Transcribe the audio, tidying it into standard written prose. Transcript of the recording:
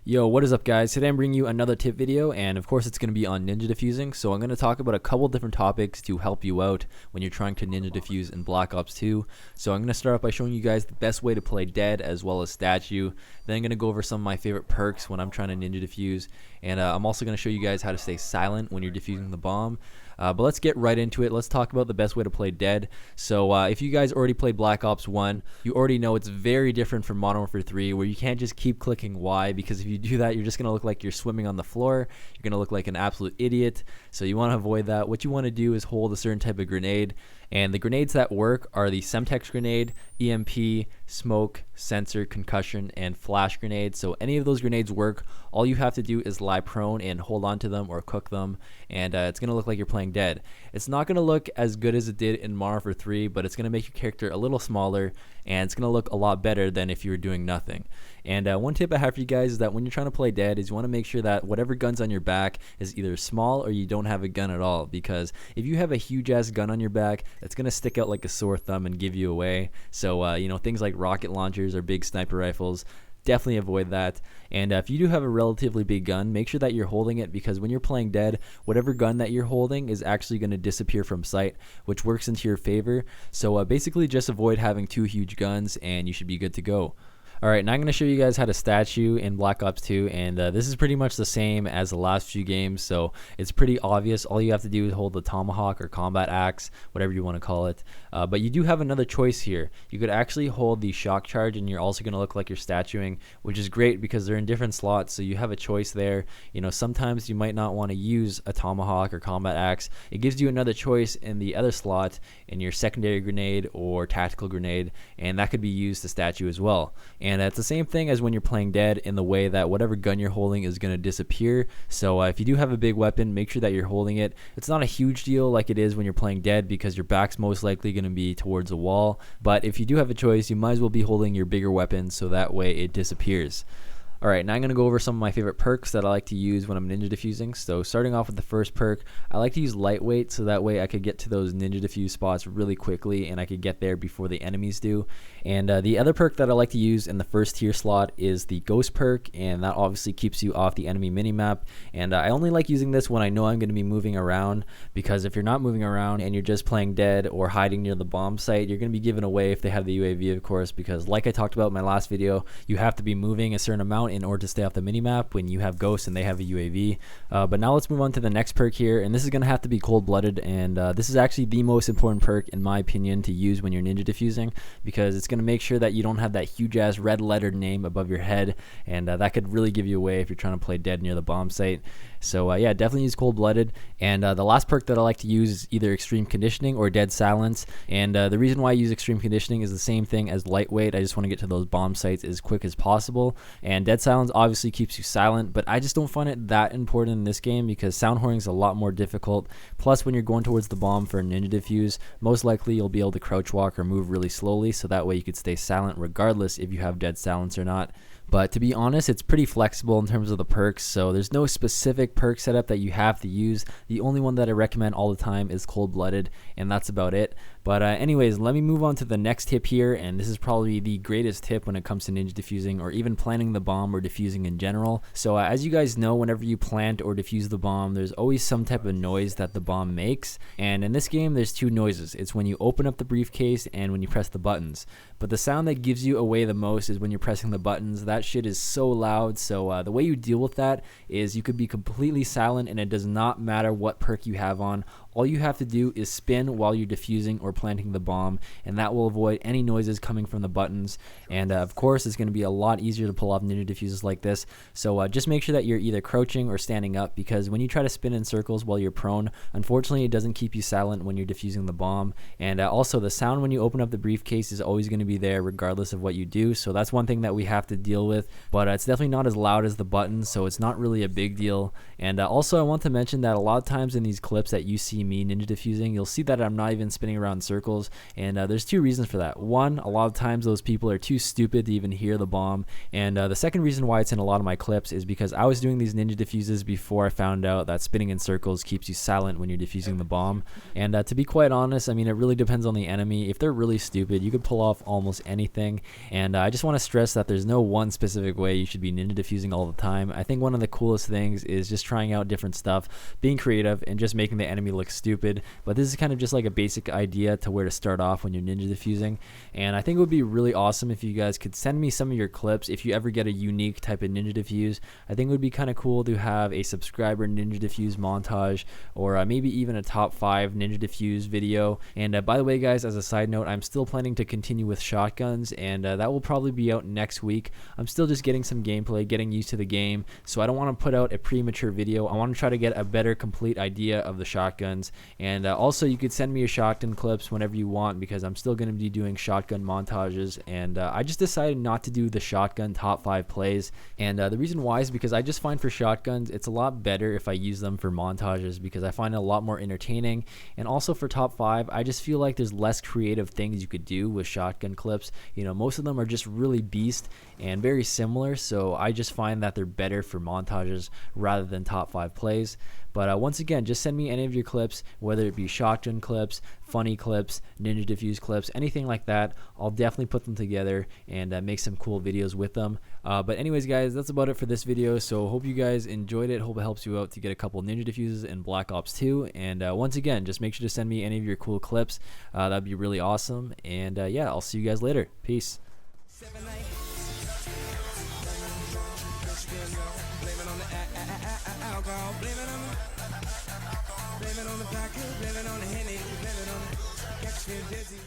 Yo, what is up guys? Today I'm bringing you another tip video, and of course it's going to be on ninja diffusing. So I'm going to talk about a couple different topics to help you out when you're trying to ninja diffuse in Black Ops 2. So I'm going to start off by showing you guys the best way to play dead as well as statue. Then I'm going to go over some of my favorite perks when I'm trying to ninja diffuse, and I'm also going to show you guys how to stay silent when you're defusing the bomb. But let's get right into it. Let's talk about the best way to play dead. So if you guys already played Black Ops 1, you already know it's very different from Modern Warfare 3, where you can't just keep clicking Y, because if you do that, you're just going to look like you're swimming on the floor. You're going to look like an absolute idiot. So you want to avoid that. What you want to do is hold a certain type of grenade. And the grenades that work are the Semtex grenade, EMP, smoke, sensor, concussion, and flash grenade. So any of those grenades work. All you have to do is lie prone and hold on to them or cook them, and it's going to look like you're playing dead. It's not going to look as good as it did in Modern Warfare 3, but it's going to make your character a little smaller, and it's going to look a lot better than if you were doing nothing. And one tip I have for you guys is that when you're trying to play dead, is you want to make sure that whatever gun's on your back is either small or you don't have a gun at all, because if you have a huge ass gun on your back, it's going to stick out like a sore thumb and give you away. So you know, things like rocket launchers or big sniper rifles, definitely avoid that. And if you do have a relatively big gun, make sure that you're holding it, because when you're playing dead, whatever gun that you're holding is actually going to disappear from sight, which works into your favor. So basically just avoid having two huge guns and you should be good to go. Alright, now I'm going to show you guys how to statue in Black Ops 2, and this is pretty much the same as the last few games, so it's pretty obvious. All you have to do is hold the tomahawk or combat axe, whatever you want to call it. But you do have another choice here. You could actually hold the shock charge, and you're also going to look like you're statuing, which is great because they're in different slots, so you have a choice there. You know, sometimes you might not want to use a tomahawk or combat axe. It gives you another choice in the other slot in your secondary grenade or tactical grenade, and that could be used to statue as well. And it's the same thing as when you're playing dead, in the way that whatever gun you're holding is going to disappear. So if you do have a big weapon, make sure that you're holding it. It's not a huge deal like it is when you're playing dead, because your back's most likely going to be towards a wall. But if you do have a choice, you might as well be holding your bigger weapon, so that way it disappears. Alright, now I'm going to go over some of my favorite perks that I like to use when I'm ninja diffusing. So starting off with the first perk, I like to use lightweight, so that way I could get to those ninja diffuse spots really quickly and I could get there before the enemies do. And the other perk that I like to use in the first tier slot is the ghost perk, and that obviously keeps you off the enemy minimap. And I only like using this when I know I'm going to be moving around, because if you're not moving around and you're just playing dead or hiding near the bomb site, you're going to be given away if they have the UAV, of course, because like I talked about in my last video, you have to be moving a certain amount in order to stay off the minimap when you have ghosts and they have a UAV. But now let's move on to the next perk here, and this is going to have to be cold-blooded, and this is actually the most important perk in my opinion to use when you're ninja diffusing, because it's going to make sure that you don't have that huge ass red lettered name above your head, and that could really give you away if you're trying to play dead near the bomb site. So yeah, definitely use cold-blooded. And the last perk that I like to use is either extreme conditioning or dead silence, and the reason why I use extreme conditioning is the same thing as lightweight. I just want to get to those bomb sites as quick as possible, and dead silence obviously keeps you silent, but I just don't find it that important in this game, because sound whoring is a lot more difficult. Plus, when you're going towards the bomb for a ninja diffuse, most likely you'll be able to crouch walk or move really slowly, so that way you could stay silent regardless if you have dead silence or not. But to be honest, it's pretty flexible in terms of the perks, so there's no specific perk setup that you have to use. The only one that I recommend all the time is cold-blooded, and that's about it. But anyways, let me move on to the next tip here, and this is probably the greatest tip when it comes to ninja diffusing, or even planting the bomb or diffusing in general. So as you guys know, whenever you plant or defuse the bomb, there's always some type of noise that the bomb makes, and in this game there's two noises. It's when you open up the briefcase and when you press the buttons. But the sound that gives you away the most is when you're pressing the buttons. That shit is so loud, so the way you deal with that is you could be completely silent, and it does not matter what perk you have on. All you have to do is spin while you're defusing or planting the bomb, and that will avoid any noises coming from the buttons. And of course, it's going to be a lot easier to pull off ninja diffuses like this. So just make sure that you're either crouching or standing up, because when you try to spin in circles while you're prone, unfortunately it doesn't keep you silent when you're defusing the bomb. And also, the sound when you open up the briefcase is always going to be there regardless of what you do, so that's one thing that we have to deal with. But it's definitely not as loud as the buttons, so it's not really a big deal. And also, I want to mention that a lot of times in these clips that you see me ninja diffusing, you'll see that I'm not even spinning around in circles, and there's two reasons for that. One, a lot of times those people are too stupid to even hear the bomb, and the second reason why it's in a lot of my clips is because I was doing these ninja diffuses before I found out that spinning in circles keeps you silent when you're defusing the bomb. And to be quite honest, I mean, it really depends on the enemy. If they're really stupid, you could pull off almost anything, and I just want to stress that there's no one specific way you should be ninja diffusing all the time. I think one of the coolest things is just trying out different stuff, being creative, and just making the enemy look stupid. But this is kind of just like a basic idea to where to start off when you're ninja diffusing, and I think it would be really awesome if you guys could send me some of your clips if you ever get a unique type of ninja diffuse. I think it would be kind of cool to have a subscriber ninja diffuse montage, or maybe even a top 5 ninja diffuse video. And by the way guys, as a side note, I'm still planning to continue with shotguns, and that will probably be out next week. I'm still just getting some gameplay, getting used to the game, so I don't want to put out a premature video. I want to try to get a better complete idea of the shotguns. And also, you could send me your shotgun clips whenever you want, because I'm still going to be doing shotgun montages, and I just decided not to do the shotgun top 5 plays. And the reason why is because I just find for shotguns it's a lot better if I use them for montages, because I find it a lot more entertaining. And also for top 5, I just feel like there's less creative things you could do with shotgun clips. You know, most of them are just really beast and very similar, so I just find that they're better for montages rather than top 5 plays. But once again, just send me any of your clips, whether it be shotgun clips, funny clips, ninja diffuse clips, anything like that. I'll definitely put them together and make some cool videos with them. But anyways guys, that's about it for this video. So hope you guys enjoyed it. Hope it helps you out to get a couple ninja diffuses in Black Ops 2. And once again, just make sure to send me any of your cool clips. That'd be really awesome. And yeah, I'll see you guys later. Peace. Blame it on the vodka, blame it on the Henny, blame it on the catch me dizzy.